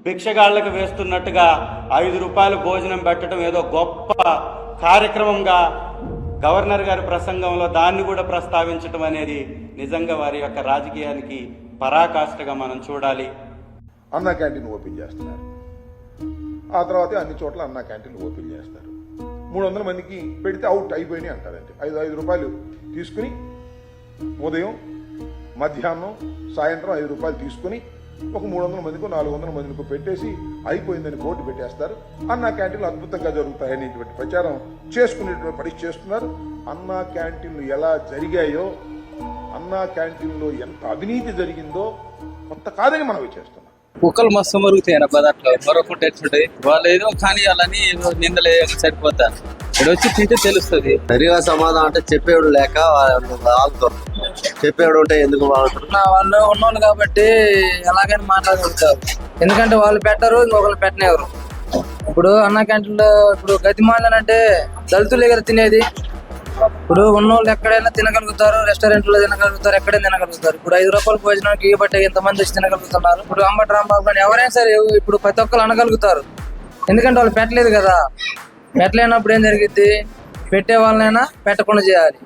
భిక్షగాళ్లకు వేస్తున్నట్టుగా 5 రూపాయలు భోజనం పెట్టడం ఏదో గొప్ప కార్యక్రమంగా గవర్నర్ గారి ప్రసంగంలో దాన్ని కూడా ప్రస్తావించడం అనేది నిజంగా వారి యొక్క రాజకీయానికి పరాకాష్ఠగా మనం చూడాలి. అన్నా క్యాంటీన్ ఓపెన్ చేస్తున్నారు. ఆ తర్వాత అన్ని చోట్ల అన్నా క్యాంటీన్ ఓపెన్ చేస్తారు. 300 మందికి పెడితే అవుట్ అయిపోయినాయి అంటారంటే 5 రూపాయలు తీసుకుని ఉదయం మధ్యాహ్నం సాయంత్రం 5 రూపాయలు తీసుకుని ఒక 300 మందికో 400 మందికో పెట్టేసి అయిపోయిందని బోర్డు పెట్టేస్తారు. అన్నా క్యాంటీన్లు అద్భుతంగా జరుగుతాయనేటువంటి ప్రచారం చేసుకునేటువంటి పరిస్థితి చేస్తున్నారు. అన్నా క్యాంటీన్లు ఎలా జరిగాయో, అన్నా క్యాంటీన్లో ఎంత అవినీతి జరిగిందో కొత్త కాదని మనం చేస్తున్నాం. కుక్కలు మస్తు మరుగుతాయి పదార్థం మరొకటి ఎట్లుంటాయి. వాళ్ళు ఏదో కానీ వాళ్ళని ఏదో నిందలే సరిపోతారు. ఇక్కడ వచ్చి తింటే తెలుస్తుంది. సరిగా సమాధానం అంటే చెప్పేవాడు లేక చెప్పేవాడు ఉంటే ఎందుకు వాళ్ళు ఉన్నోళ్ళు కాబట్టి ఎలాగైనా మాట్లాడగలుగుతారు. ఎందుకంటే వాళ్ళు పెట్టరు, ఇంకొకరు పెట్టనేవారు. ఇప్పుడు అన్నా క్యాంటీన్లో ఇప్పుడు గతిమాలని అంటే దళితులే కదా తినేది. ఇప్పుడు ఉన్నోళ్ళు ఎక్కడైనా తినగలుగుతారు, రెస్టారెంట్లో తినగలుగుతారు, ఎక్కడైనా తినగలుగుతారు. ఇప్పుడు 5 రూపాయల భోజనానికి బట్టి ఎంతమంది వచ్చి తినగలుగుతున్నారు. ఇప్పుడు అంబటి రాంబాబు కానీ ఎవరైనా సరే ఇప్పుడు ప్రతి ఒక్కరు అనగలుగుతారు. ఎందుకంటే వాళ్ళు పెట్టలేదు కదా. పెట్టలేనప్పుడు ఏం జరిగింది? పెట్టే వాళ్ళనైనా పెట్టకుండా చేయాలి.